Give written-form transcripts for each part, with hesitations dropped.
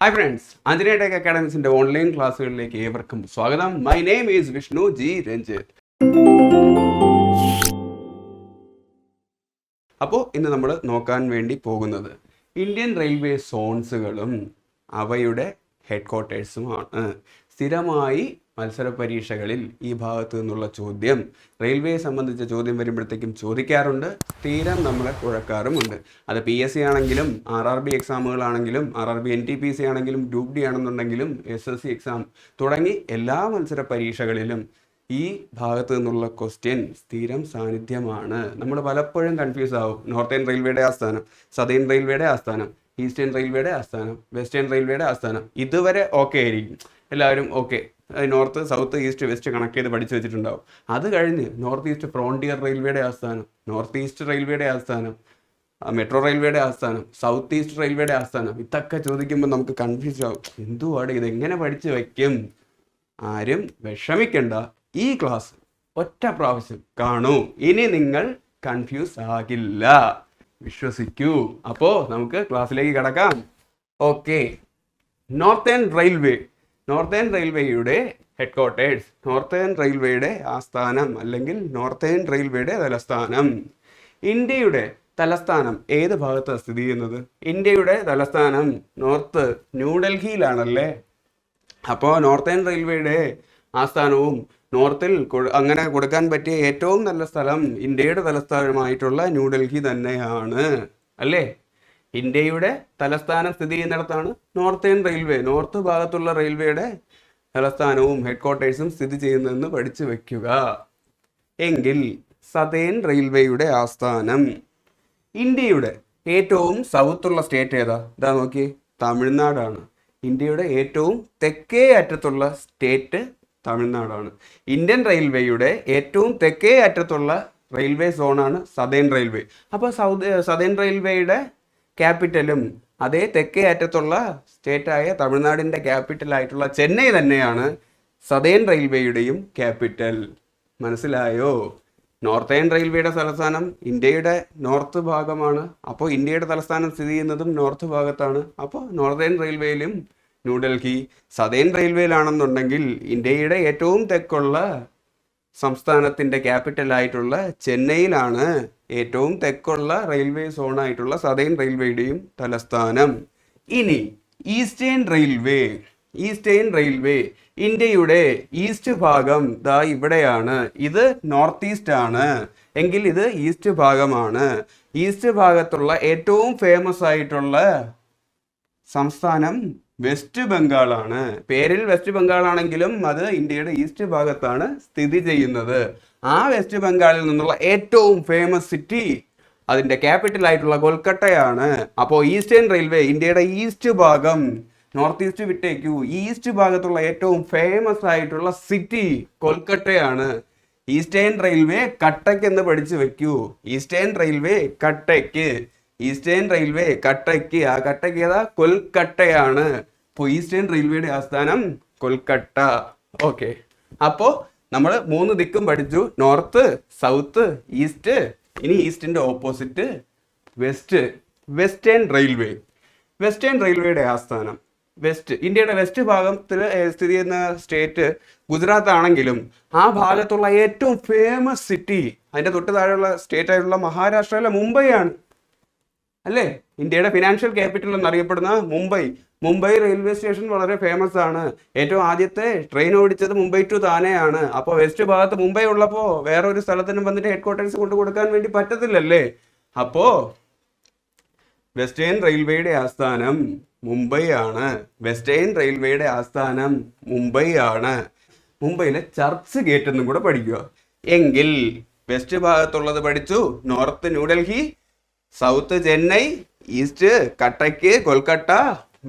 Hi friends, Anjaneya tech അക്കാഡമിക്സിന്റെ online ക്ലാസ്സുകളിലേക്ക് ഏവർക്കും സ്വാഗതം. My name is Vishnu G Ranjith. അപ്പോൾ ഇന്ന് നമ്മൾ നോക്കാൻ വേണ്ടി പോകുന്നത് ഇന്ത്യൻ റെയിൽവേ സോൺസുകളും അവയുടെ ഹെഡ് ക്വാർട്ടേഴ്സുമാണ്. സ്ഥിരമായി മത്സര പരീക്ഷകളിൽ ഈ ഭാഗത്തു നിന്നുള്ള ചോദ്യം, റെയിൽവേയെ സംബന്ധിച്ച ചോദ്യം വരുമ്പോഴത്തേക്കും ചോദിക്കാറുണ്ട്, സ്ഥിരം നമ്മളെ കുഴക്കാറുമുണ്ട്. അത് PSC ആണെങ്കിലും RRB എക്സാമുകളാണെങ്കിലും RRB NTPC ആണെങ്കിലും ഗ്രൂപ്പ് ഡി ആണെന്നുണ്ടെങ്കിലും SSC എക്സാം തുടങ്ങി എല്ലാ മത്സര പരീക്ഷകളിലും ഈ ഭാഗത്തു നിന്നുള്ള ക്വസ്റ്റ്യൻ സ്ഥിരം സാന്നിധ്യമാണ്. നമ്മൾ പലപ്പോഴും കൺഫ്യൂസ് ആവും. നോർത്തേൺ റെയിൽവേയുടെ ആസ്ഥാനം, സതേൺ റെയിൽവേയുടെ ആസ്ഥാനം, ഈസ്റ്റേൺ റെയിൽവേയുടെ ആസ്ഥാനം, വെസ്റ്റേൺ റെയിൽവേയുടെ ആസ്ഥാനം, ഇതുവരെ ഓക്കെ ആയിരിക്കും, എല്ലാവരും okay. North, south, east, west connect ചെയ്ത് പഠിച്ചു വെച്ചിട്ടുണ്ടാവും. അത് കഴിഞ്ഞ് നോർത്ത് ഈസ്റ്റ് ഫ്രോണ്ടിയർ റെയിൽവേയുടെ ആസ്ഥാനം, നോർത്ത് ഈസ്റ്റ് റെയിൽവേയുടെ ആസ്ഥാനം, മെട്രോ റെയിൽവേയുടെ ആസ്ഥാനം, സൗത്ത് ഈസ്റ്റ് റെയിൽവേയുടെ ആസ്ഥാനം, ഇതൊക്കെ ചോദിക്കുമ്പോൾ നമുക്ക് കൺഫ്യൂസ് ആവും. എന്തുവാണ് ഇത്, എങ്ങനെ പഠിച്ചു വയ്ക്കും? ആരും വിഷമിക്കണ്ട, ഈ ക്ലാസ് ഒറ്റ പ്രാവശ്യം കാണൂ, ഇനി നിങ്ങൾ കൺഫ്യൂസ് ആകില്ല, വിശ്വസിക്കൂ. അപ്പോൾ നമുക്ക് ക്ലാസ്സിലേക്ക് കടക്കാം. ഓക്കെ, നോർത്തേൺ റെയിൽവേയുടെ ഹെഡ് ക്വാർട്ടേഴ്സ്, നോർത്തേൺ റെയിൽവേയുടെ ആസ്ഥാനം അല്ലെങ്കിൽ നോർത്തേൺ റെയിൽവേയുടെ തലസ്ഥാനം. ഇന്ത്യയുടെ തലസ്ഥാനം ഏത് ഭാഗത്താണ് സ്ഥിതി ചെയ്യുന്നത്? ഇന്ത്യയുടെ തലസ്ഥാനം നോർത്ത് ന്യൂഡൽഹിയിലാണല്ലേ. അപ്പോൾ നോർത്തേൺ റെയിൽവേയുടെ ആസ്ഥാനവും നോർത്തിൽ അങ്ങനെ കൊടുക്കാൻ പറ്റിയ ഏറ്റവും നല്ല സ്ഥലം ഇന്ത്യയുടെ തലസ്ഥാനമായിട്ടുള്ള ന്യൂഡൽഹി തന്നെയാണ് അല്ലേ. ഇന്ത്യയുടെ തലസ്ഥാനം സ്ഥിതി ചെയ്യുന്നിടത്താണ് നോർത്തേൺ റെയിൽവേ, നോർത്ത് ഭാഗത്തുള്ള റെയിൽവേയുടെ തലസ്ഥാനവും ഹെഡ് ക്വാർട്ടേഴ്സും സ്ഥിതി ചെയ്യുന്നതെന്ന് പഠിച്ചു വെക്കുക. എങ്കിൽ സതേൺ റെയിൽവേയുടെ ആസ്ഥാനം, ഇന്ത്യയുടെ ഏറ്റവും സൗത്തുള്ള സ്റ്റേറ്റ് ഏതാ? ഇതാ നോക്കി, തമിഴ്നാടാണ്. ഇന്ത്യയുടെ ഏറ്റവും തെക്കേ അറ്റത്തുള്ള സ്റ്റേറ്റ് തമിഴ്നാടാണ്. ഇന്ത്യൻ റെയിൽവേയുടെ ഏറ്റവും തെക്കേ അറ്റത്തുള്ള റെയിൽവേ സോണാണ് സതേൺ റെയിൽവേ. അപ്പോൾ സതേൺ റെയിൽവേയുടെ ക്യാപിറ്റലും അതേ തെക്കേ അറ്റത്തുള്ള സ്റ്റേറ്റായ തമിഴ്നാടിൻ്റെ ക്യാപിറ്റലായിട്ടുള്ള ചെന്നൈ തന്നെയാണ് സതേൺ റെയിൽവേയുടെയും ക്യാപിറ്റൽ. മനസ്സിലായോ? നോർത്തേൺ റെയിൽവേയുടെ തലസ്ഥാനം ഇന്ത്യയുടെ നോർത്ത് ഭാഗമാണ്. അപ്പോൾ ഇന്ത്യയുടെ തലസ്ഥാനം സ്ഥിതി ചെയ്യുന്നതും നോർത്ത് ഭാഗത്താണ്. അപ്പോൾ നോർത്തേൺ റെയിൽവേയിലും ന്യൂഡൽഹി, സതേൺ റെയിൽവേയിലാണെന്നുണ്ടെങ്കിൽ ഇന്ത്യയുടെ ഏറ്റവും തെക്കുള്ള സംസ്ഥാനത്തിൻ്റെ ക്യാപിറ്റലായിട്ടുള്ള ചെന്നൈയിലാണ് ഏറ്റവും തെക്കുള്ള റെയിൽവേ സോണായിട്ടുള്ള സതേൺ റെയിൽവേയുടെയും തലസ്ഥാനം. ഇനി ഈസ്റ്റേൺ റെയിൽവേ ഇന്ത്യയുടെ ഈസ്റ്റ് ഭാഗം ദാ ഇവിടെയാണ്. ഇത് നോർത്ത് ഈസ്റ്റ് ആണ് എങ്കിൽ ഇത് ഈസ്റ്റ് ഭാഗമാണ്. ഈസ്റ്റ് ഭാഗത്തുള്ള ഏറ്റവും ഫേമസ് ആയിട്ടുള്ള സംസ്ഥാനം വെസ്റ്റ് ബംഗാളാണ്. പേരിൽ വെസ്റ്റ് ബംഗാൾ ആണെങ്കിലും അത് ഇന്ത്യയുടെ ഈസ്റ്റ് ഭാഗത്താണ് സ്ഥിതി ചെയ്യുന്നത്. ആ വെസ്റ്റ് ബംഗാളിൽ നിന്നുള്ള ഏറ്റവും ഫേമസ് സിറ്റി, അതിൻ്റെ ക്യാപിറ്റൽ ആയിട്ടുള്ള കൊൽക്കട്ടയാണ്. അപ്പോൾ ഈസ്റ്റേൺ റെയിൽവേ ഇന്ത്യയുടെ ഈസ്റ്റ് ഭാഗം, നോർത്ത് ഈസ്റ്റ് വിട്ടേക്കൂ, ഈസ്റ്റ് ഭാഗത്തുള്ള ഏറ്റവും ഫേമസ് ആയിട്ടുള്ള സിറ്റി കൊൽക്കട്ടയാണ്. ഈസ്റ്റേൺ റെയിൽവേ കട്ടയ്ക്ക് എന്ന് പഠിച്ചു വെക്കൂ. ഈസ്റ്റേൺ റെയിൽവേ കട്ടയ്ക്ക്, ആ കട്ടയ്ക്ക് ഏതാ? കൊൽക്കട്ടയാണ്. അപ്പോൾ ഈസ്റ്റേൺ റെയിൽവേയുടെ ആസ്ഥാനം കൊൽക്കട്ട. ഓക്കെ, അപ്പോൾ നമ്മൾ 3 ദിക്കും പഠിച്ചു, നോർത്ത്, സൗത്ത്, ഈസ്റ്റ്. ഇനി ഈസ്റ്റിൻ്റെ ഓപ്പോസിറ്റ് വെസ്റ്റേൺ റെയിൽവേയുടെ ആസ്ഥാനം വെസ്റ്റ്. ഇന്ത്യയുടെ വെസ്റ്റ് ഭാഗത്തിൽ സ്ഥിതി ചെയ്യുന്ന സ്റ്റേറ്റ് ഗുജറാത്ത് ആണെങ്കിലും ആ ഭാഗത്തുള്ള ഏറ്റവും ഫേമസ് സിറ്റി, അതിൻ്റെ തൊട്ട് താഴെയുള്ള സ്റ്റേറ്റ് ആയിട്ടുള്ള മഹാരാഷ്ട്രയിലെ മുംബൈ ആണ് അല്ലേ. ഇന്ത്യയുടെ ഫിനാൻഷ്യൽ ക്യാപിറ്റൽ എന്നറിയപ്പെടുന്ന മുംബൈ റെയിൽവേ സ്റ്റേഷൻ വളരെ ഫേമസ് ആണ്. ഏറ്റവും ആദ്യത്തെ ട്രെയിൻ ഓടിച്ചത് മുംബൈ ടു താനെയാണ്. അപ്പോൾ വെസ്റ്റ് ഭാഗത്ത് മുംബൈ ഉള്ളപ്പോൾ വേറൊരു സ്ഥലത്തിനും വന്നിട്ട് ഹെഡ് ക്വാർട്ടേഴ്സ് കൊണ്ട് കൊടുക്കാൻ വേണ്ടി പറ്റത്തില്ലല്ലേ. അപ്പോൾ വെസ്റ്റേൺ റെയിൽവേയുടെ ആസ്ഥാനം മുംബൈ ആണ്. മുംബൈയിലെ ചർച്ച് ഗേറ്റ് എന്നും കൂടെ പഠിക്കുക. എങ്കിൽ വെസ്റ്റ് ഭാഗത്തുള്ളത് പഠിച്ചു, north New Delhi, south Chennai, east കട്ടയ്ക്ക് കൊൽക്കട്ട,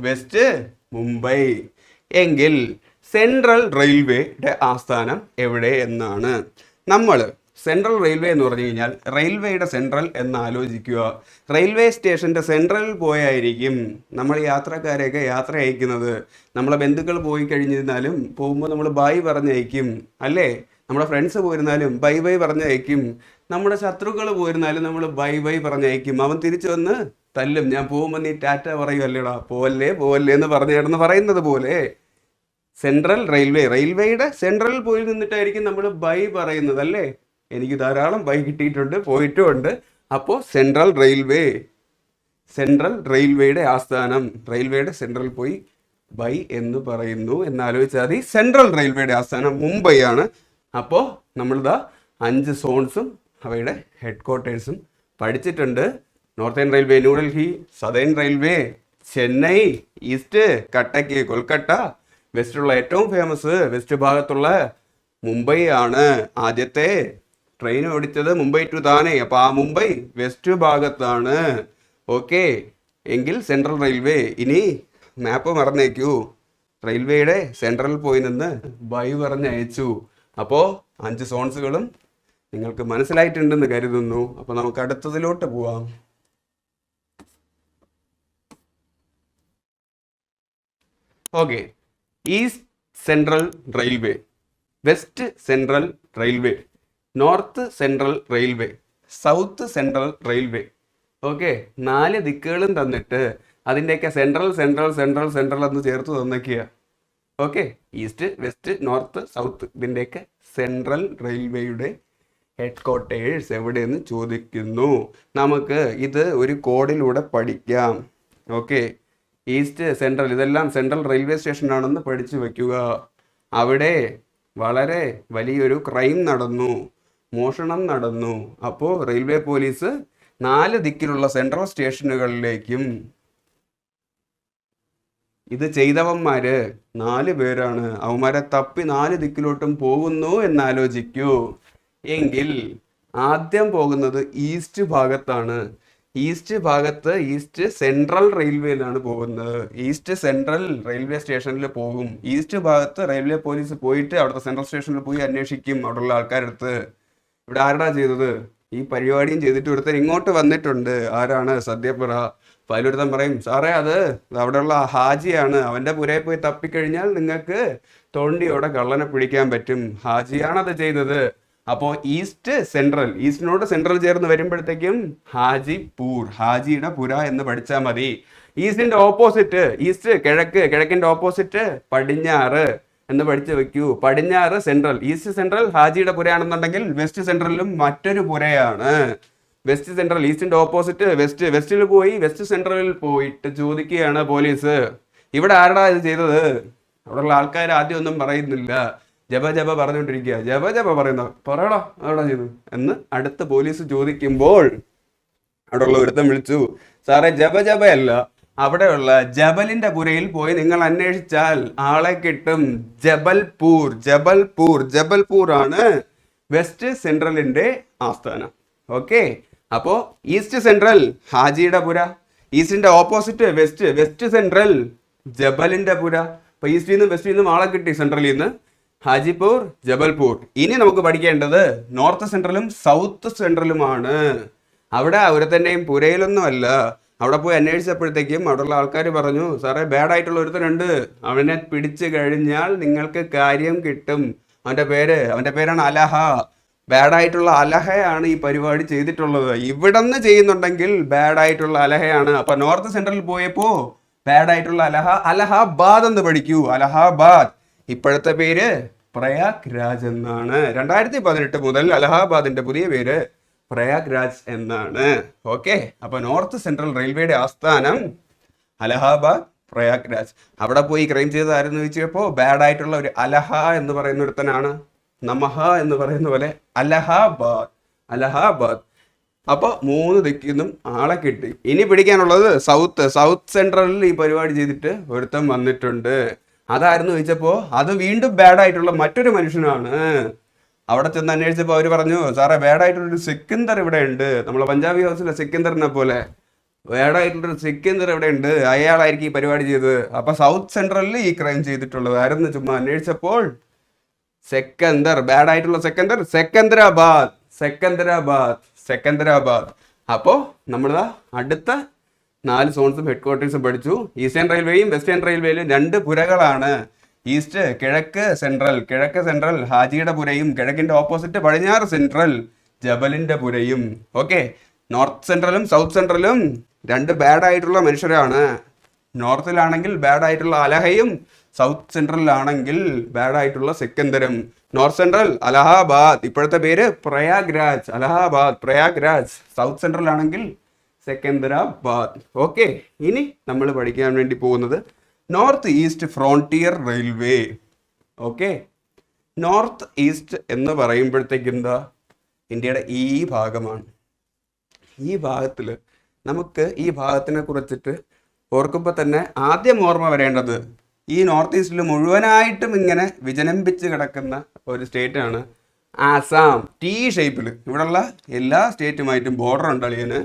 വെസ്റ്റ് മുംബൈ. എങ്കിൽ സെൻട്രൽ റെയിൽവേയുടെ ആസ്ഥാനം എവിടെ എന്നാണ്. നമ്മൾ സെൻട്രൽ റെയിൽവേ എന്ന് പറഞ്ഞു കഴിഞ്ഞാൽ റെയിൽവേയുടെ സെൻട്രൽ എന്ന് ആലോചിക്കുക. റെയിൽവേ സ്റ്റേഷൻ്റെ സെൻട്രലിൽ പോയായിരിക്കും നമ്മൾ യാത്രക്കാരെയൊക്കെ യാത്ര അയക്കുന്നത്. നമ്മളെ ബന്ധുക്കൾ പോയി കഴിഞ്ഞിരുന്നാലും പോകുമ്പോൾ നമ്മൾ ബൈ പറഞ്ഞയക്കും അല്ലേ. നമ്മുടെ ഫ്രണ്ട്സ് പോയിരുന്നാലും ബൈ പറഞ്ഞയക്കും. നമ്മുടെ ശത്രുക്കൾ പോയിരുന്നാലും നമ്മൾ ബൈ ബൈ പറഞ്ഞയക്കും. അവൻ തിരിച്ചു വന്ന് തല്ലും. ഞാൻ പോകുമ്പോൾ നീ ടാറ്റ പറയുമല്ലേടാ, പോവല്ലേ പോവല്ലേ എന്ന് പറഞ്ഞു കിടന്ന് പറയുന്നത് പോലെ സെൻട്രൽ റെയിൽവേയുടെ സെൻട്രലിൽ പോയി നിന്നിട്ടായിരിക്കും നമ്മൾ ബൈ പറയുന്നത് അല്ലേ. എനിക്ക് ധാരാളം ബൈ കിട്ടിയിട്ടുണ്ട്, പോയിട്ടുമുണ്ട്. അപ്പോൾ സെൻട്രൽ റെയിൽവേയുടെ ആസ്ഥാനം, റെയിൽവേയുടെ സെൻട്രൽ പോയി ബൈ എന്ന് പറയുന്നു എന്നാലോചിച്ചാൽ മതി. സെൻട്രൽ റെയിൽവേയുടെ ആസ്ഥാനം മുംബൈ ആണ്. അപ്പോൾ നമ്മളിതാ 5 സോൺസും അവയുടെ ഹെഡ് ക്വാർട്ടേഴ്സും പഠിച്ചിട്ടുണ്ട്. Northern railway New Delhi, southern railway Chennai, east Cuttack Kolkata, വെസ്റ്റുള്ള ഏറ്റവും ഫേമസ് വെസ്റ്റ് ഭാഗത്തുള്ള മുംബൈ ആണ്. ആദ്യത്തെ ട്രെയിൻ ഓടിച്ചത് മുംബൈ ടു താനെ. അപ്പോൾ ആ മുംബൈ വെസ്റ്റ് ഭാഗത്താണ്. ഓക്കെ, എങ്കിൽ സെൻട്രൽ റെയിൽവേ. ഇനി മാപ്പ് മറന്നേക്കൂ. റെയിൽവേയുടെ സെൻട്രലിൽ പോയി നിന്ന് ബൈ പറഞ്ഞയച്ചു. അപ്പോൾ 5 സോൺസുകളും നിങ്ങൾക്ക് മനസ്സിലായിട്ടുണ്ടെന്ന് കരുതുന്നു. അപ്പോൾ നമുക്ക് അടുത്തതിലോട്ട് പോവാം. Okay, east central railway, west central railway, north central railway, south central railway. Okay, 4 ദിക്കുകളും തന്നിട്ട് അതിൻ്റെയൊക്കെ സെൻട്രൽ എന്ന് ചേർത്ത് തന്നൊക്കെയ. Okay, east west north south, ഇതിൻ്റെയൊക്കെ സെൻട്രൽ റെയിൽവേയുടെ ഹെഡ് ക്വാർട്ടേഴ്സ് എവിടെയെന്ന് ചോദിക്കുന്നു. നമുക്ക് ഇത് ഒരു കോഡിലൂടെ പഠിക്കാം. ഓക്കെ, ഈസ്റ്റ് സെൻട്രൽ, ഇതെല്ലാം സെൻട്രൽ റെയിൽവേ സ്റ്റേഷനാണെന്ന് പഠിച്ചു വയ്ക്കുക. അവിടെ വളരെ വലിയൊരു ക്രൈം നടന്നു, മോഷണം നടന്നു. അപ്പോൾ റെയിൽവേ പോലീസ് 4 ദിക്കിലുള്ള സെൻട്രൽ സ്റ്റേഷനുകളിലേക്കും, ഇത് ചെയ്തവന്മാര് 4 പേരാണ്, അവന്മാരെ തപ്പി 4 ദിക്കിലോട്ടും പോകുന്നു എന്നാലോചിക്കൂ. എങ്കിൽ ആദ്യം പോകുന്നത് ഈസ്റ്റ് ഭാഗത്താണ്. ഈസ്റ്റ് ഭാഗത്ത് ഈസ്റ്റ് സെൻട്രൽ റെയിൽവേയിലാണ് പോകുന്നത്. ഈസ്റ്റ് സെൻട്രൽ റെയിൽവേ സ്റ്റേഷനിൽ പോകും. ഈസ്റ്റ് ഭാഗത്ത് റെയിൽവേ പോലീസ് പോയിട്ട് അവിടുത്തെ സെൻട്രൽ സ്റ്റേഷനിൽ പോയി അന്വേഷിക്കും അവിടെയുള്ള ആൾക്കാരടുത്ത്. ഇവിടെ ആരാടാ ചെയ്തത്? ഈ പരിപാടിയും ചെയ്തിട്ട് ഒരുത്തൻ ഇങ്ങോട്ട് വന്നിട്ടുണ്ട്. ആരാണ്? സദ്യപുര. അപ്പോൾ അതിലൊരുത്തൻ പറയും, സാറേ അത് അവിടെയുള്ള ഹാജിയാണ്, അവൻ്റെ പുരയിൽ പോയി തപ്പിക്കഴിഞ്ഞാൽ നിങ്ങൾക്ക് തോണ്ടിയോടെ കള്ളനെ പിടിക്കാൻ പറ്റും, ഹാജിയാണത് ചെയ്തത്. അപ്പോൾ ഈസ്റ്റ് സെൻട്രൽ, ഈസ്റ്റിനോട് സെൻട്രൽ ചേർന്ന് വരുമ്പോഴത്തേക്കും ഹാജിപൂർ, ഹാജിയുടെ പുര എന്ന് പഠിച്ചാൽ മതി. ഈസ്റ്റിന്റെ ഓപ്പോസിറ്റ്, ഈസ്റ്റ് കിഴക്ക്, കിഴക്കിന്റെ ഓപ്പോസിറ്റ് പടിഞ്ഞാറ് എന്ന് പഠിച്ചു വെക്കൂ. പടിഞ്ഞാറ് സെൻട്രൽ, ഈസ്റ്റ് സെൻട്രൽ ഹാജിയുടെ പുരയാണെന്നുണ്ടെങ്കിൽ വെസ്റ്റ് സെൻട്രലിലും മറ്റൊരു പുരയാണ്. വെസ്റ്റ് സെൻട്രൽ, ഈസ്റ്റിന്റെ ഓപ്പോസിറ്റ് വെസ്റ്റ്. വെസ്റ്റിൽ പോയി വെസ്റ്റ് സെൻട്രലിൽ പോയിട്ട് ചോദിക്കുകയാണ് പോലീസ്, ഇവിടെ ആരടാ ഇത് ചെയ്തത്? അവിടെയുള്ള ആൾക്കാർ ആദ്യം ഒന്നും പറയുന്നില്ല, ജപ പറഞ്ഞുകൊണ്ടിരിക്കുക. ജപ പറയുന്ന, പറയടാ അവിടെ ചെയ്തു എന്ന് അടുത്ത പോലീസ് ചോദിക്കുമ്പോൾ അവിടെയുള്ള ഒരുത്തം വിളിച്ചു, സാറേ ജപയല്ല, അവിടെയുള്ള ജബലിന്റെ പുരയിൽ പോയി നിങ്ങൾ അന്വേഷിച്ചാൽ ആളെ കിട്ടും. ജബൽപൂർ ആണ് വെസ്റ്റ് സെൻട്രലിന്റെ ആസ്ഥാനം. ഓക്കെ, അപ്പോ ഈസ്റ്റ് സെൻട്രൽ ഹാജിയുടെ പുര, ഈസ്റ്റിന്റെ ഓപ്പോസിറ്റ് വെസ്റ്റ് സെൻട്രൽ ജബലിന്റെ പുര. അപ്പൊ ഈസ്റ്റിൽ നിന്നും വെസ്റ്റിൽ നിന്നും ആളെ കിട്ടി, സെൻട്രലിൽ നിന്ന് ഹാജിപൂർ, ജബൽപൂർ. ഇനി നമുക്ക് പഠിക്കേണ്ടത് നോർത്ത് സെൻട്രലും സൗത്ത് സെൻട്രലുമാണ്. അവിടെ ഒരുത്തന്നെയും പുരയിലൊന്നും അല്ല. അവിടെ പോയി അന്വേഷിച്ചപ്പോഴത്തേക്കും അവിടെയുള്ള ആൾക്കാർ പറഞ്ഞു, സാറേ ബാഡായിട്ടുള്ള ഒരുത്തനുണ്ട്, അവനെ പിടിച്ചു കഴിഞ്ഞാൽ നിങ്ങൾക്ക് കാര്യം കിട്ടും. അവൻ്റെ പേരാണ് അലഹ. ബാഡായിട്ടുള്ള അലഹയാണ് ഈ പരിപാടി ചെയ്തിട്ടുള്ളത്. ഇവിടെന്ന് ചെയ്യുന്നുണ്ടെങ്കിൽ ബാഡായിട്ടുള്ള അലഹയാണ്. അപ്പൊ നോർത്ത് സെൻട്രലിൽ പോയപ്പോ ബാഡായിട്ടുള്ള അലഹാബാദ് എന്ന് പഠിക്കൂ. അലഹാബാദ്, ഇപ്പോഴത്തെ പേര് പ്രയാഗ് രാജ് എന്നാണ്. 2018 മുതൽ അലഹാബാദിന്റെ പുതിയ പേര് പ്രയാഗ് രാജ് എന്നാണ്. ഓക്കെ, അപ്പൊ നോർത്ത് സെൻട്രൽ റെയിൽവേയുടെ ആസ്ഥാനം അലഹാബാദ്, പ്രയാഗ് രാജ്. അവിടെ പോയി ക്രൈം ചെയ്തതായിരുന്നു ചോദിച്ചപ്പോ ബാഡായിട്ടുള്ള ഒരു അലഹ എന്ന് പറയുന്ന ഒരുത്തനാണ്. നമഹ എന്ന് പറയുന്ന പോലെ അലഹാബാദ്. അപ്പൊ 3 ദിക്കിന്നും ആളെ കിട്ടി. ഇനി പിടിക്കാനുള്ളത് സൗത്ത് സെൻട്രലിൽ ഈ പരിപാടി ചെയ്തിട്ട് ഒരുത്തൻ വന്നിട്ടുണ്ട്. അതായിരുന്നു ചോദിച്ചപ്പോ അത് വീണ്ടും ബാഡായിട്ടുള്ള മറ്റൊരു മനുഷ്യനാണ്. അവിടെ ചെന്ന് അന്വേഷിച്ചപ്പോൾ അവർ പറഞ്ഞു, സാറേ ബാഡായിട്ടുള്ളൊരു സിക്കന്ദർ ഇവിടെ ഉണ്ട്, നമ്മളെ പഞ്ചാബി ഹൗസിലെ സിക്കന്ദറിനെ പോലെ ബാഡായിട്ടുള്ളൊരു സിക്കന്ദർ ഇവിടെ ഉണ്ട്, അയാളായിരിക്കും ഈ പരിപാടി ചെയ്തത്. അപ്പൊ സൗത്ത് സെൻട്രലിൽ ഈ ക്രൈം ചെയ്തിട്ടുള്ളത് ആയിരുന്നു ചുമ്മാ അന്വേഷിച്ചപ്പോൾ സെക്കന്ദർ, ബാഡായിട്ടുള്ള സെക്കന്ദരാബാദ്. അപ്പോൾ നമ്മളിതാ അടുത്ത 4 സോൺസും ഹെഡ് ക്വാർട്ടേഴ്സും പഠിച്ചു. ഈസ്റ്റേൺ റെയിൽവേയും വെസ്റ്റേൺ റെയിൽവേയിലും 2 പുരകളാണ്. ഈസ്റ്റ് കിഴക്ക് സെൻട്രൽ ഹാജിയുടെ പുരയും, കിഴക്കിന്റെ ഓപ്പോസിറ്റ് പടിഞ്ഞാറ് സെൻട്രൽ ജബലിന്റെ പുരയും. ഓക്കെ, നോർത്ത് സെൻട്രലും സൗത്ത് സെൻട്രലും രണ്ട് ബാഡ് ആയിട്ടുള്ള മനുഷ്യരാണ്. നോർത്തിലാണെങ്കിൽ ബാഡ് ആയിട്ടുള്ള അലഹയും, സൗത്ത് സെൻട്രലിലാണെങ്കിൽ ബാഡ് ആയിട്ടുള്ള സെക്കന്ദരം. നോർത്ത് സെൻട്രൽ അലഹാബാദ്, ഇപ്പോഴത്തെ പേര് പ്രയാഗ്രാജ്. അലഹാബാദ് പ്രയാഗ്രാജ്. സൗത്ത് സെൻട്രൽ ആണെങ്കിൽ സെക്കന്ദരാബാദ്. ഓക്കെ, ഇനി നമ്മൾ പഠിക്കാൻ വേണ്ടി പോകുന്നത് north east frontier railway. Okay, north east എന്ന് പറയുമ്പോഴത്തേക്ക് എന്താ, ഇന്ത്യയുടെ ഈ ഭാഗമാണ്. ഈ ഭാഗത്തിൽ നമുക്ക് ഈ ഭാഗത്തിനെ കുറിച്ചിട്ട് ഓർക്കുമ്പോൾ തന്നെ ആദ്യം ഓർമ്മ വരേണ്ടത് ഈ നോർത്ത് ഈസ്റ്റിൽ മുഴുവനായിട്ടും ഇങ്ങനെ വിജനംബിച്ച് കിടക്കുന്ന ഒരു സ്റ്റേറ്റാണ് ആസാം. ടി ഷേപ്പിൽ ഇവിടെയുള്ള എല്ലാ സ്റ്റേറ്റുമായിട്ടും ബോർഡർ ഉണ്ട് അളിയന്.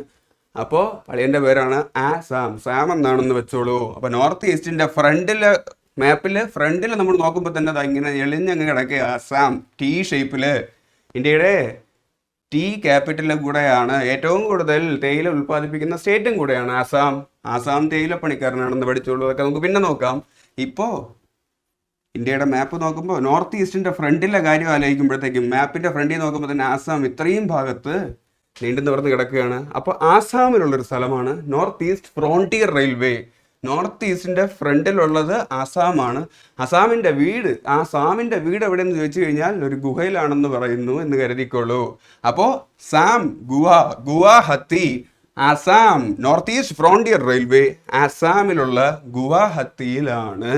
അപ്പോൾ അളിയൻ്റെ പേരാണ് ആസാം. സാം എന്നാണെന്ന് വെച്ചോളൂ. അപ്പോൾ നോർത്ത് ഈസ്റ്റിൻ്റെ ഫ്രണ്ടിൽ നമ്മൾ നോക്കുമ്പോൾ തന്നെ അത് ഇങ്ങനെ എളിഞ്ഞങ്ങ് കിടക്കുക ആസാം. ടി ഷേപ്പിൽ ഇന്ത്യയുടെ ടീ ക്യാപിറ്റലും കൂടെയാണ്. ഏറ്റവും കൂടുതൽ തേയില ഉൽപ്പാദിപ്പിക്കുന്ന സ്റ്റേറ്റും കൂടെയാണ് ആസാം. ആസാം തേയില പണിക്കാരനാണെന്ന് പഠിച്ചോളൂ. അതൊക്കെ നമുക്ക് പിന്നെ നോക്കാം. ഇപ്പോൾ ഇന്ത്യയുടെ മാപ്പ് നോക്കുമ്പോൾ നോർത്ത് ഈസ്റ്റിൻ്റെ ഫ്രണ്ടിലെ കാര്യം ആലോചിക്കുമ്പോഴത്തേക്കും മാപ്പിൻ്റെ ഫ്രണ്ടിൽ നോക്കുമ്പോൾ തന്നെ ആസാം ഇത്രയും ഭാഗത്ത് നീണ്ടു നിവർന്ന് കിടക്കുകയാണ്. അപ്പോൾ ആസാമിലുള്ളൊരു സ്ഥലമാണ് north east frontier railway. North ഈസ്റ്റിൻ്റെ ഫ്രണ്ടിലുള്ളത് ആസാമാണ്. ആസാമിൻ്റെ വീട് എവിടെയെന്ന് ചോദിച്ചു കഴിഞ്ഞാൽ ഒരു ഗുഹയിലാണെന്ന് പറയുന്നു എന്ന് കരുതിക്കോളൂ. അപ്പോൾ Sam Guwahati, Assam north east frontier railway ആസാമിലുള്ള ഗുവാഹത്തിയിലാണ്.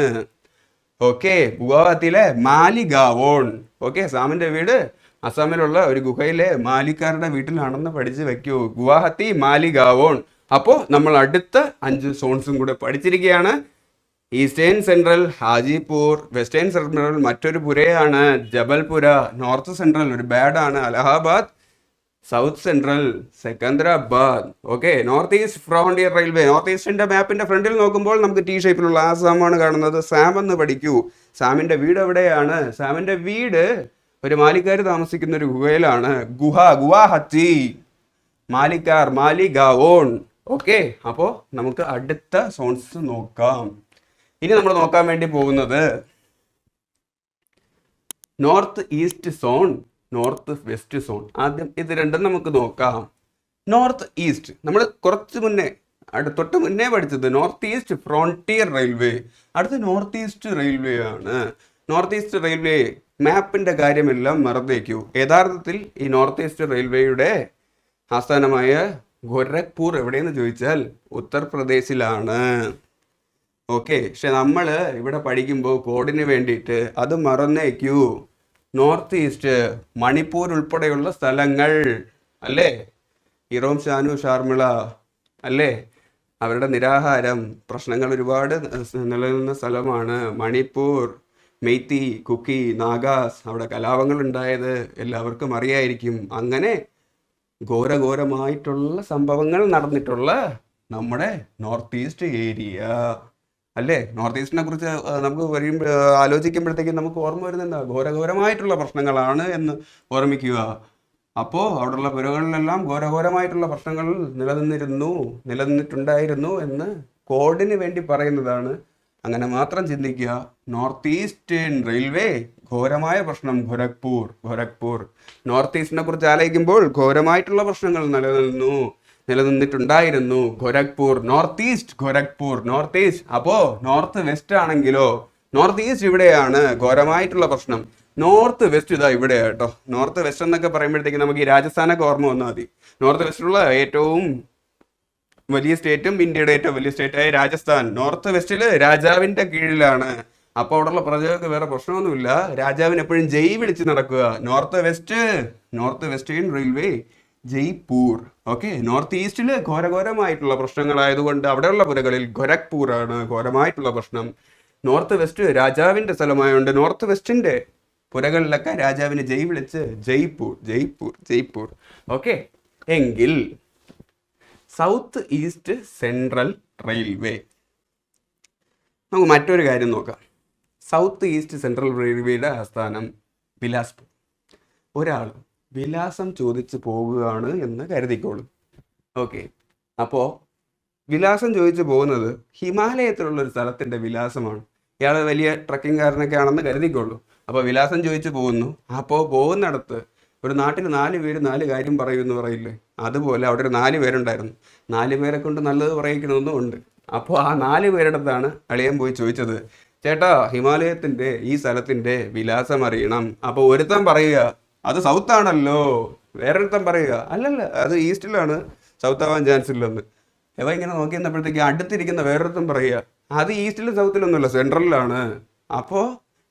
ഓക്കെ, ഗുവാഹത്തിയിലെ മാലിഗാവോൺ. ഓക്കെ, സാമിൻ്റെ വീട് അസാമിലുള്ള ഒരു ഗുഹയിലെ മാലിക്കാരുടെ വീട്ടിലാണെന്ന് പഠിച്ച് വെക്കൂ. ഗുവാഹത്തി മാലിഗാവോൺ. അപ്പോൾ നമ്മൾ അടുത്ത 5 സോൺസും കൂടെ പഠിച്ചിരിക്കുകയാണ്. Eastern central Hajipur, western central മറ്റൊരു പുരയാണ് ജബൽപുര, നോർത്ത് സെൻട്രൽ ഒരു ബാഡാണ് Allahabad, south central Secunderabad. Okay, north east frontier railway. North ഈസ്റ്റിന്റെ മാപ്പിന്റെ ഫ്രണ്ടിൽ നോക്കുമ്പോൾ നമുക്ക് ടി ഷേപ്പിലുള്ള ആസാമാണ് കാണുന്നത്. സാം എന്ന് പഠിക്കൂ. സാമിന്റെ വീട് എവിടെയാണ്? സാമിന്റെ വീട് ഒരു മാലിക്കാർ താമസിക്കുന്ന ഒരു ഗുഹയിലാണ്. ഗുവാഹത്തി, മാലിക്കാർ മാലിഗാവോൺ. ഓക്കെ, അപ്പോൾ നമുക്ക് അടുത്ത സോൺസ് നോക്കാം. ഇനി നമ്മൾ നോക്കാൻ വേണ്ടി പോകുന്നത് north east zone, north west zone. ആദ്യം ഇത് രണ്ടും നമുക്ക് നോക്കാം. നോർത്ത് ഈസ്റ്റ് നമ്മൾ കുറച്ച് മുന്നേ തൊട്ട് മുന്നേ പഠിച്ചത് നോർത്ത് ഈസ്റ്റ് ഫ്രോണ്ടിയർ റെയിൽവേ. അടുത്ത് നോർത്ത് ഈസ്റ്റ് റെയിൽവേ ആണ്. നോർത്ത് ഈസ്റ്റ് റെയിൽവേ മാപ്പിൻ്റെ കാര്യമെല്ലാം മറന്നേക്കൂ. യഥാർത്ഥത്തിൽ ഈ നോർത്ത് ഈസ്റ്റ് റെയിൽവേയുടെ ആസ്ഥാനമായ ഗോരഖ്പൂർ എവിടെയെന്ന് ചോദിച്ചാൽ ഉത്തർപ്രദേശിലാണ്. ഓക്കെ, പക്ഷെ നമ്മൾ ഇവിടെ പഠിക്കുമ്പോൾ കോഡിന് വേണ്ടിയിട്ട് അത് മറന്നേക്കൂ. നോർത്ത് ഈസ്റ്റ് മണിപ്പൂർ ഉൾപ്പെടെയുള്ള സ്ഥലങ്ങൾ അല്ലേ, ഇറോം ഷാനു ഷാർമിള അല്ലേ, അവരുടെ നിരാഹാരം പ്രശ്നങ്ങൾ ഒരുപാട് നിലനിന്ന സ്ഥലമാണ് മണിപ്പൂർ. മെയ്തി, കുക്കി, നാഗാസ്, അവിടെ കലാപങ്ങൾ ഉണ്ടായത് എല്ലാവർക്കും അറിയായിരിക്കും. അങ്ങനെ ഘോരഘോരമായിട്ടുള്ള സംഭവങ്ങൾ നടന്നിട്ടുള്ള നമ്മുടെ നോർത്ത് ഈസ്റ്റ് ഏരിയ അല്ലേ. നോർത്ത് ഈസ്റ്റിനെ കുറിച്ച് നമുക്ക് ആലോചിക്കുമ്പോഴത്തേക്കും നമുക്ക് ഓർമ്മ വരുന്നത് എന്താ? ഘോരഘോരമായിട്ടുള്ള പ്രശ്നങ്ങളാണ് എന്ന് ഓർമ്മിക്കുക. അപ്പോൾ അവിടെയുള്ള പുരകളിലെല്ലാം ഘോരഘോരമായിട്ടുള്ള പ്രശ്നങ്ങൾ നിലനിന്നിട്ടുണ്ടായിരുന്നു എന്ന് കോഡിന് വേണ്ടി പറയുന്നതാണ്. അങ്ങനെ മാത്രം ചിന്തിക്കുക. നോർത്ത് ഈസ്റ്റേൺ റെയിൽവേ ഘോരമായ പ്രശ്നം ഗോരഖ്പൂർ. നോർത്ത് ഈസ്റ്റിനെ കുറിച്ച് ആലോചിക്കുമ്പോൾ ഘോരമായിട്ടുള്ള പ്രശ്നങ്ങൾ നിലനിന്നിട്ടുണ്ടായിരുന്നു. Gorakhpur, north east Gorakhpur, north east. അപ്പോൾ നോർത്ത് വെസ്റ്റ് ആണെങ്കിലോ നോർത്ത് ഈസ്റ്റ് ഇവിടെയാണ് ഘോരമായിട്ടുള്ള പ്രശ്നം. നോർത്ത് വെസ്റ്റ് ഇതാ ഇവിടെ കേട്ടോ. നോർത്ത് വെസ്റ്റ് എന്നൊക്കെ പറയുമ്പോഴത്തേക്ക് നമുക്ക് ഈ രാജസ്ഥാനൊക്കെ ഓർമ്മ വന്നാൽ മതി. നോർത്ത് വെസ്റ്റിലുള്ള ഏറ്റവും വലിയ സ്റ്റേറ്റും ഇന്ത്യയുടെ ഏറ്റവും വലിയ സ്റ്റേറ്റായ രാജസ്ഥാൻ നോർത്ത് വെസ്റ്റിൽ രാജാവിന്റെ കീഴിലാണ്. അപ്പോൾ അവിടെയുള്ള പ്രജകൾക്ക് വേറെ പ്രശ്നമൊന്നുമില്ല. രാജാവിന് എപ്പോഴും ജയ് വിളിച്ച് നടക്കുക. North western railway Jaipur. Okay, north ഈസ്റ്റിൽ ഘോരഘോരമായിട്ടുള്ള പ്രശ്നങ്ങളായതുകൊണ്ട് അവിടെയുള്ള പുരകളിൽ ഗോരഖ്പൂർ ആണ് ഘോരമായിട്ടുള്ള പ്രശ്നം. നോർത്ത് വെസ്റ്റ് രാജാവിന്റെ സ്ഥലമായതുകൊണ്ട് നോർത്ത് വെസ്റ്റിന്റെ പുരകളിലൊക്കെ രാജാവിന് ജയ് വിളിച്ച് ജയ്പൂർ. ഓക്കെ, എങ്കിൽ സൗത്ത് ഈസ്റ്റ് സെൻട്രൽ റെയിൽവേ നമുക്ക് മറ്റൊരു കാര്യം നോക്കാം. സൗത്ത് ഈസ്റ്റ് സെൻട്രൽ റെയിൽവേയുടെ ആസ്ഥാനം ബിലാസ്പൂർ. ഒരാൾ വിലാസം ചോദിച്ച് പോകുകയാണ് എന്ന് കരുതിക്കോളൂ. ഓക്കെ, അപ്പോൾ വിലാസം ചോദിച്ച് പോകുന്നത് ഹിമാലയത്തിലുള്ള ഒരു സ്ഥലത്തിൻ്റെ വിലാസമാണ്. ഇയാൾ വലിയ ട്രക്കിംഗുകാരനൊക്കെ ആണെന്ന് കരുതിക്കോളൂ. അപ്പോൾ വിലാസം ചോദിച്ച് പോകുന്നു. അപ്പോൾ പോകുന്നിടത്ത് ഒരു നാട്ടിൽ 4 പേര് 4 കാര്യം പറയുമെന്ന് പറയില്ലേ, അതുപോലെ അവിടെ ഒരു 4 പേരുണ്ടായിരുന്നു. 4 പേരെ കൊണ്ട് നല്ലത് പറയിക്കണമെന്നും ഉണ്ട്. അപ്പോൾ ആ 4 പേരുടെ അടുത്താണ് അളിയൻ പോയി ചോദിച്ചത്, ചേട്ടാ ഹിമാലയത്തിൻ്റെ ഈ സ്ഥലത്തിൻ്റെ വിലാസം അറിയണം. അപ്പോൾ ഒരുത്തൻ പറയുക അത് സൗത്ത് ആണല്ലോ, വേറൊരുത്തൻ പറയുക അല്ലല്ല അത് ഈസ്റ്റിലാണ്, സൗത്ത് ആവാൻ ചാൻസ് ഇല്ലെന്ന്. ഇവ ഇങ്ങനെ നോക്കി വന്നപ്പോഴത്തേക്ക് അടുത്തിരിക്കുന്ന വേറൊരുത്തൻ പറയുക അത് ഈസ്റ്റിലും സൗത്തിലൊന്നുമല്ല, സെൻട്രലിലാണ്. അപ്പോൾ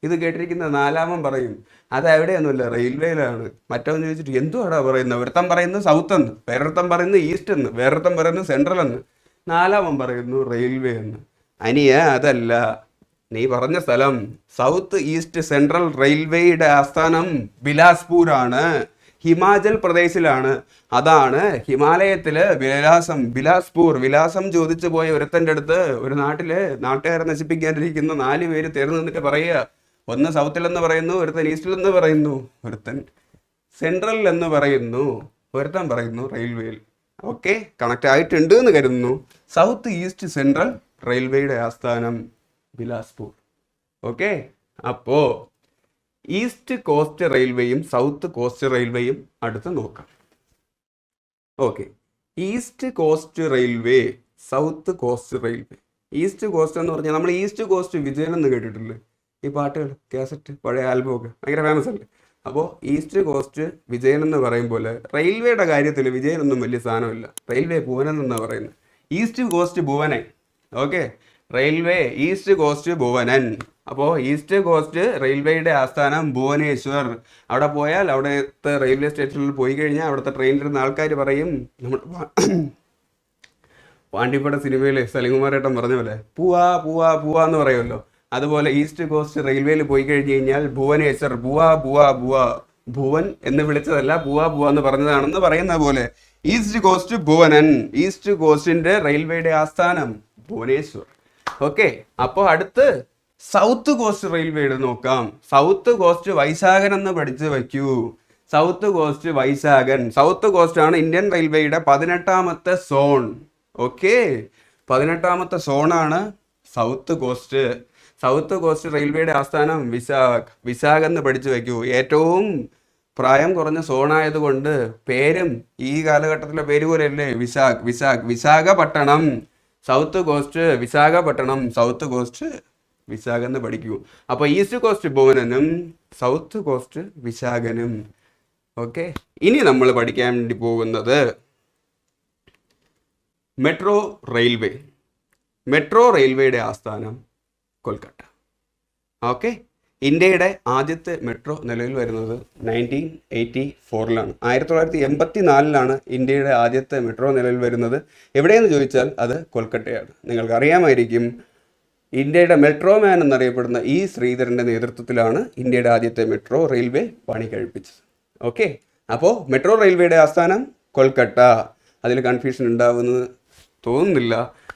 ഇത് കേട്ടിരിക്കുന്ന 4-മൻ പറയും അത് എവിടെയൊന്നുമില്ല, റെയിൽവേയിലാണ്. മറ്റവൻ ചോദിച്ചിട്ട് എന്തുവാടാ പറയുന്നത്, ഒരുത്തൻ പറയുന്നത് സൗത്ത് എന്ന്, വേറൊരുത്തൻ പറയുന്നത് ഈസ്റ്റ് എന്ന്, വേറൊരുത്തൻ പറയുന്നത് സെൻട്രൽ എന്ന്, 4-മൻ പറയുന്നു റെയിൽവേ എന്ന്. അനിയ അതല്ല, നീ പറഞ്ഞ സ്ഥലം സൗത്ത് ഈസ്റ്റ് സെൻട്രൽ റെയിൽവേയുടെ ആസ്ഥാനം ബിലാസ്പൂരാണ്, ഹിമാചൽ പ്രദേശിലാണ്. അതാണ് ഹിമാലയത്തില് ബിലാസ്പൂർ. വിലാസം ചോദിച്ചു പോയ ഒരുത്തൻ്റെ അടുത്ത് ഒരു നാട്ടുകാരെ നശിപ്പിക്കാനിരിക്കുന്ന 4 പേര് തേർന്നു നിന്നിട്ട് പറയുക, ഒന്ന് സൗത്തിലെന്ന് പറയുന്നു, ഒരുത്തൻ ഈസ്റ്റിലെന്ന് പറയുന്നു, ഒരുത്തൻ സെൻട്രൽ എന്ന് പറയുന്നു, ഒരുത്തൻ പറയുന്നു റെയിൽവേയിൽ. ഓക്കെ, കണക്ട് ആയിട്ടുണ്ട് എന്ന് കരുതുന്നു. സൗത്ത് ഈസ്റ്റ് സെൻട്രൽ റെയിൽവേയുടെ ആസ്ഥാനം ബിലാസ്പൂർ. ഓക്കെ, അപ്പോൾ ഈസ്റ്റ് കോസ്റ്റ് റെയിൽവേയും സൗത്ത് കോസ്റ്റ് റെയിൽവേയും അടുത്ത് നോക്കാം. Okay, east cost railway, south cost railway. East cost എന്ന് പറഞ്ഞാൽ നമ്മൾ ഈസ്റ്റ് കോസ്റ്റ് വിജയൻ എന്ന് കേട്ടിട്ടില്ലേ, ഈ പാട്ടുകൾ കാസറ്റ് പഴയ ആൽബമൊക്കെ ഭയങ്കര ഫേമസ് അല്ലേ. അപ്പോൾ ഈസ്റ്റ് കോസ്റ്റ് വിജയൻ എന്ന് പറയും പോലെ റെയിൽവേയുടെ കാര്യത്തിൽ വിജയനൊന്നും വലിയ സാധനമില്ല, റെയിൽവേ ഭുവനൻ എന്നാണ് പറയുന്നത്. East coast Bhuvanan. Okay, railway east coast Bhuvanan. അപ്പോൾ ഈസ്റ്റ് കോസ്റ്റ് റെയിൽവേയുടെ ആസ്ഥാനം ഭുവനേശ്വർ. അവിടെ പോയാൽ അവിടുത്തെ റെയിൽവേ സ്റ്റേഷനിൽ പോയി കഴിഞ്ഞാൽ അവിടുത്തെ ട്രെയിനിലിരുന്ന ആൾക്കാർ പറയും, നമ്മൾ പാണ്ടിപ്പട സിനിമയിൽ സലിംകുമാരേട്ടൻ പറഞ്ഞ പോലെ പൂവാ പൂവാ പൂവാ എന്ന് പറയുമല്ലോ, അതുപോലെ ഈസ്റ്റ് കോസ്റ്റ് റെയിൽവേയിൽ പോയി കഴിഞ്ഞ് കഴിഞ്ഞാൽ ഭുവനേശ്വർ, ബുവാ ബുവാ ബുവാ, ഭുവൻ എന്ന് വിളിച്ചതല്ല ബുവാ ബുവാ എന്ന് പറഞ്ഞതാണെന്ന് പറയുന്ന പോലെ ഈസ്റ്റ് കോസ്റ്റ് ഭുവനൻ. ഈസ്റ്റ് കോസ്റ്റിന്റെ റെയിൽവേയുടെ ആസ്ഥാനം ഭുവനേശ്വർ. ഓക്കെ, അപ്പോൾ അടുത്ത് സൗത്ത് കോസ്റ്റ് റെയിൽവേയുടെ നോക്കാം. സൗത്ത് കോസ്റ്റ് വൈശാഖൻ എന്ന് പഠിച്ച് വയ്ക്കൂ. South coast Vaishakhan. South coast ആണ് ഇന്ത്യൻ റെയിൽവേയുടെ 18ാമത്തെ സോൺ. ഓക്കെ, 18ാമത്തെ സോണാണ് സൗത്ത് കോസ്റ്റ്. സൗത്ത് കോസ്റ്റ് റെയിൽവേയുടെ ആസ്ഥാനം വിശാഖ് എന്ന് പഠിച്ചു വയ്ക്കൂ. ഏറ്റവും പ്രായം കുറഞ്ഞ സോണായതുകൊണ്ട് പേരും ഈ കാലഘട്ടത്തിലെ പേര് പോലെയല്ലേ, Visakhapatnam. South coast Visakhapatnam, south coast Visakha എന്ന് പഠിക്കൂ. അപ്പോൾ ഈസ്റ്റ് കോസ്റ്റ് ഭുവനനും സൗത്ത് കോസ്റ്റ് വിശാഖനും. ഓക്കെ, ഇനി നമ്മൾ പഠിക്കാൻ വേണ്ടി പോകുന്നത് മെട്രോ റെയിൽവേ. മെട്രോ റെയിൽവേയുടെ ആസ്ഥാനം കൊൽക്കത്ത. ഓക്കെ, ഇന്ത്യയുടെ ആദ്യത്തെ മെട്രോ നിലവിൽ വരുന്നത് 1984ലാണ്. 1984ലാണ് ഇന്ത്യയുടെ ആദ്യത്തെ മെട്രോ നിലവിൽ വരുന്നത്. എവിടെയെന്ന് ചോദിച്ചാൽ അത് കൊൽക്കത്തയാണ്. നിങ്ങൾക്ക് അറിയാമായിരിക്കും, ഇന്ത്യയുടെ മെട്രോ മാൻ എന്നറിയപ്പെടുന്ന ഈ ശ്രീധരൻ്റെ നേതൃത്വത്തിലാണ് ഇന്ത്യയുടെ ആദ്യത്തെ മെട്രോ റെയിൽവേ പണി കഴിപ്പിച്ചത്. ഓക്കെ, അപ്പോൾ മെട്രോ റെയിൽവേയുടെ ആസ്ഥാനം കൊൽക്കത്ത. അതിൽ കൺഫ്യൂഷൻ ഉണ്ടാവുമെന്ന് തോന്നുന്നില്ല.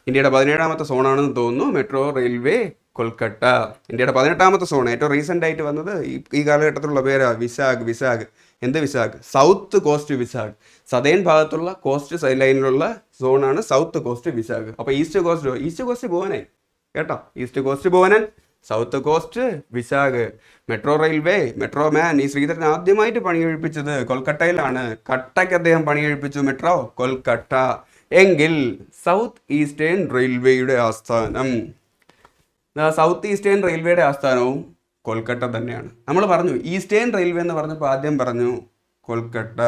ഇന്ത്യയുടെ 17ാമത്തെ സോണാണെന്ന് തോന്നുന്നു മെട്രോ റെയിൽവേ കൊൽക്കത്ത. ഇന്ത്യയുടെ 18ാമത്തെ സോൺ ഏറ്റവും റീസെൻ്റ് ആയിട്ട് വന്നത് ഈ കാലഘട്ടത്തിലുള്ള പേരാ വിശാഖ്. എന്ത് Vishakh? South coast Vishakh. Southern ഭാഗത്തുള്ള കോസ്റ്റ് ലൈനിലുള്ള സോണാണ് സൗത്ത് കോസ്റ്റ് വിശാഖ്. അപ്പോൾ ഈസ്റ്റ് കോസ്റ്റ് ഭുവനായി കേട്ടോ. East coast Bhuvanan, south coast Vishakh. Metro railway, metro man ഈ ശ്രീധരൻ ആദ്യമായിട്ട് പണി കഴിപ്പിച്ചത് കൊൽക്കട്ടയിലാണ്. കട്ടയ്ക്ക് അദ്ദേഹം പണി കഴിപ്പിച്ചു മെട്രോ കൊൽക്കട്ട. എങ്കിൽ സൗത്ത് ഈസ്റ്റേൺ റെയിൽവേയുടെ ആസ്ഥാനം, സൗത്ത് ഈസ്റ്റേൺ റെയിൽവേയുടെ ആസ്ഥാനവും കൊൽക്കട്ട തന്നെയാണ്. നമ്മൾ പറഞ്ഞു ഈസ്റ്റേൺ റെയിൽവേ എന്ന് പറഞ്ഞപ്പോൾ ആദ്യം പറഞ്ഞു കൊൽക്കട്ട.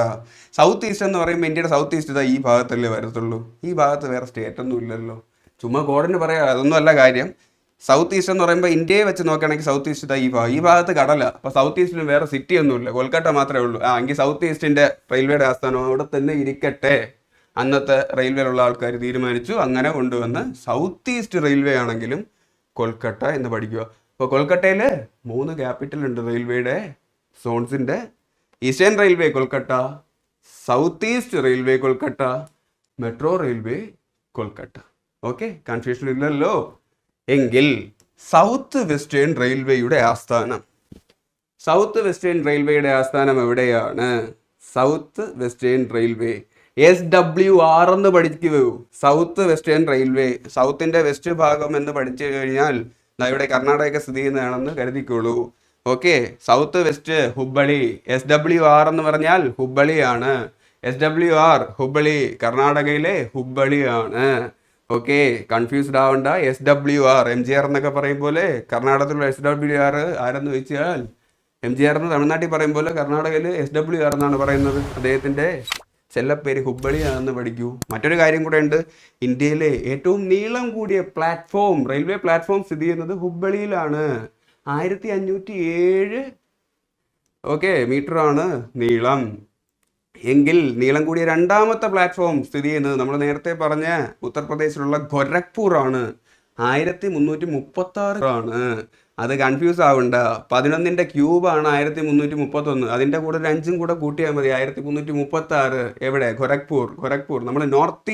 സൗത്ത് ഈസ്റ്റ് എന്ന് പറയുമ്പോൾ ഇന്ത്യയുടെ സൗത്ത് ഈസ്റ്റ് ഇതാ ഈ ഭാഗത്തല്ലേ വരത്തുള്ളൂ. ഈ ഭാഗത്ത് വേറെ സ്റ്റേറ്റ് ഒന്നും ഇല്ലല്ലോ. ചുമ്മാ കോഡിന് പറയാം, അതൊന്നും അല്ല കാര്യം. സൗത്ത് ഈസ്റ്റ് എന്ന് പറയുമ്പോൾ ഇന്ത്യയെ വെച്ച് നോക്കുകയാണെങ്കിൽ സൗത്ത് ഈസ്റ്റ് ഇതാ ഈ ഭാഗത്ത് കടല. അപ്പോൾ സൗത്ത് ഈസ്റ്റിലും വേറെ സിറ്റി ഒന്നുമില്ല, കൊൽക്കട്ട മാത്രമേ ഉള്ളൂ. എങ്കിൽ സൗത്ത് ഈസ്റ്റിൻ്റെ റെയിൽവേയുടെ ആസ്ഥാനം അവിടെ തന്നെ ഇരിക്കട്ടെ. അന്നത്തെ റെയിൽവേയിലുള്ള ആൾക്കാർ തീരുമാനിച്ചു, അങ്ങനെ കൊണ്ടുവന്ന് സൗത്ത് ഈസ്റ്റ് റെയിൽവേ ആണെങ്കിലും കൊൽക്കട്ട എന്ന് പഠിക്കുക. അപ്പോൾ കൊൽക്കട്ടയിൽ 3 ക്യാപിറ്റൽ ഉണ്ട് റെയിൽവേയുടെ സോൺസിൻ്റെ. Eastern railway Kolkata, south east railway Kolkata, metro railway Kolkata. Okay, confusion ഇല്ലല്ലോ. എങ്കിൽ സൗത്ത് വെസ്റ്റേൺ റെയിൽവേയുടെ ആസ്ഥാനം, സൗത്ത് വെസ്റ്റേൺ റെയിൽവേയുടെ ആസ്ഥാനം എവിടെയാണ്? സൗത്ത് വെസ്റ്റേൺ റെയിൽവേ SWR എന്ന് പഠിക്കൂ. സൗത്ത് വെസ്റ്റേൺ റെയിൽവേ, സൗത്തിൻ്റെ വെസ്റ്റ് ഭാഗം എന്ന് പഠിച്ചു കഴിഞ്ഞാൽ ഇവിടെ കർണാടക സ്ഥിതി ചെയ്യുന്നതാണെന്ന് കരുതിക്കോളൂ. Okay, south west Hubballi. SWR എന്ന് പറഞ്ഞാൽ ഹുബ്ബളിയാണ്. SWR ഹുബ്ബളി, കർണാടകയിലെ ഹുബ്ബളിയാണ്. ഓക്കെ, കൺഫ്യൂസ്ഡ് ആവണ്ട. SWR MGR എന്നൊക്കെ പറയും പോലെ കർണാടകത്തിലുള്ള SWR ആരെന്ന് ചോദിച്ചാൽ MGR എന്ന് തമിഴ്നാട്ടിൽ പറയും പോലെ കർണാടകയിൽ SWR എന്നാണ് പറയുന്നത്. അദ്ദേഹത്തിൻ്റെ ചെല്ലപ്പേര് ഹുബ്ബളിയാണെന്ന് പഠിക്കൂ. മറ്റൊരു കാര്യം കൂടെ ഉണ്ട്, ഇന്ത്യയിലെ ഏറ്റവും നീളം കൂടിയ പ്ലാറ്റ്ഫോം, റെയിൽവേ പ്ലാറ്റ്ഫോം സ്ഥിതി ചെയ്യുന്നത് ഹുബ്ബളിയിലാണ്. 1507 മീറ്ററാണ് നീളം. എങ്കിൽ നീളം കൂടിയ രണ്ടാമത്തെ പ്ലാറ്റ്ഫോം സ്ഥിതി ചെയ്യുന്നത് നമ്മൾ നേരത്തെ പറഞ്ഞ ഉത്തർപ്രദേശിലുള്ള ഗോരഖ്പൂർ ആണ്. 1336 ആണ്. അത് കൺഫ്യൂസ് ആവണ്ട. 11ന്റെ ക്യൂബാണ് 1331. അതിൻ്റെ കൂടെ ഒരു 5 കൂടെ കൂട്ടിയാൽ മതി. 1336. എവിടെ? ഗോരഖ്പൂർ. നമ്മൾ നോർത്ത്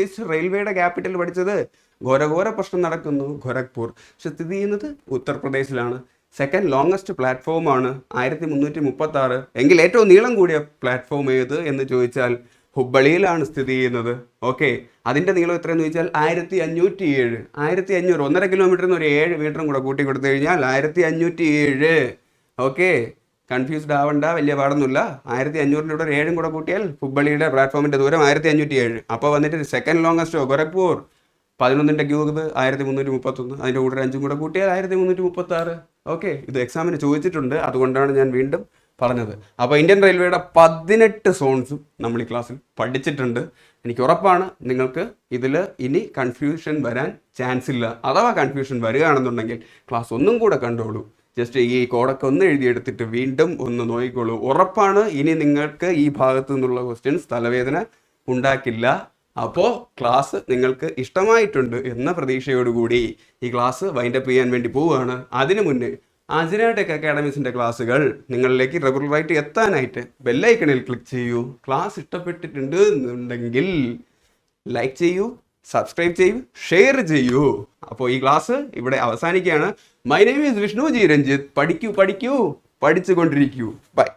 ഈസ്റ്റ് റെയിൽവേയുടെ ക്യാപിറ്റൽ പഠിച്ചത് ഘോരഘോര പ്രശ്നം നടക്കുന്നു ഗോരഖ്പൂർ. പക്ഷെ സ്ഥിതി ചെയ്യുന്നത് ഉത്തർപ്രദേശിലാണ്. സെക്കൻഡ് ലോങ്ങസ്റ്റ് പ്ലാറ്റ്ഫോം ആണ് 1336. എങ്കിൽ ഏറ്റവും നീളം കൂടിയ പ്ലാറ്റ്ഫോം ഏത് എന്ന് ചോദിച്ചാൽ ഹുബ്ബളിയിലാണ് സ്ഥിതി ചെയ്യുന്നത്. ഓക്കെ, അതിൻ്റെ നീളം എത്രയെന്ന് ചോദിച്ചാൽ 1507. 1500, 1.5 കിലോമീറ്ററിന് ഒരു 7 മീറ്ററും കൂടെ കൂട്ടി കൊടുത്തു കഴിഞ്ഞാൽ 1507. ഓക്കെ, കൺഫ്യൂസ്ഡ് ആവണ്ട, വലിയ പാടൊന്നുമില്ല. 1500 ഒരു 7 കൂടെ കൂട്ടിയാൽ ഹുബ്ബളിയുടെ പ്ലാറ്റ്ഫോമിൻ്റെ ദൂരം 1507. അപ്പോൾ വന്നിട്ട് സെക്കൻഡ് ലോങ്ങസ്റ്റ് ഗോരഖ്പൂർ. 11ന്റെ ക്യൂബ് 1331. അതിൻ്റെ കൂടെ 5 കൂടെ കൂട്ടിയാൽ 1336. ഓക്കെ, ഇത് എക്സാമിന് ചോദിച്ചിട്ടുണ്ട്, അതുകൊണ്ടാണ് ഞാൻ വീണ്ടും പറഞ്ഞത്. അപ്പോൾ ഇന്ത്യൻ റെയിൽവേയുടെ 18 സോൺസും നമ്മൾ ഈ ക്ലാസ്സിൽ പഠിച്ചിട്ടുണ്ട്. എനിക്ക് ഉറപ്പാണ് നിങ്ങൾക്ക് ഇതിൽ ഇനി കൺഫ്യൂഷൻ വരാൻ ചാൻസ് ഇല്ല. അഥവാ കൺഫ്യൂഷൻ വരികയാണെന്നുണ്ടെങ്കിൽ ക്ലാസ് ഒന്നും കൂടെ കണ്ടോളൂ. ജസ്റ്റ് ഈ കോഡൊക്കെ ഒന്ന് എഴുതിയെടുത്തിട്ട് വീണ്ടും ഒന്ന് നോക്കിക്കോളൂ. ഉറപ്പാണ് ഇനി നിങ്ങൾക്ക് ഈ ഭാഗത്തു നിന്നുള്ള ക്വസ്റ്റ്യൻസ് തലവേദന ഉണ്ടാക്കില്ല. അപ്പോൾ ക്ലാസ് നിങ്ങൾക്ക് ഇഷ്ടമായിട്ടുണ്ട് എന്ന പ്രതീക്ഷയോടുകൂടി ഈ ക്ലാസ് വൈൻഡപ്പ് ചെയ്യാൻ വേണ്ടി പോവുകയാണ്. അതിനു മുന്നേ അജ്ന ടെക് അക്കാഡമീസിൻ്റെ ക്ലാസ്സുകൾ നിങ്ങളിലേക്ക് റെഗുലറായിട്ട് എത്താനായിട്ട് ബെല്ലൈക്കണിൽ ക്ലിക്ക് ചെയ്യൂ. ക്ലാസ് ഇഷ്ടപ്പെട്ടിട്ടുണ്ട് എന്നുണ്ടെങ്കിൽ ലൈക്ക് ചെയ്യൂ, സബ്സ്ക്രൈബ് ചെയ്യൂ, ഷെയർ ചെയ്യൂ. അപ്പോൾ ഈ ക്ലാസ് ഇവിടെ അവസാനിക്കുകയാണ്. My name is Vishnu G Ranjith. പഠിക്കൂ, പഠിച്ചുകൊണ്ടിരിക്കൂ. ബൈ.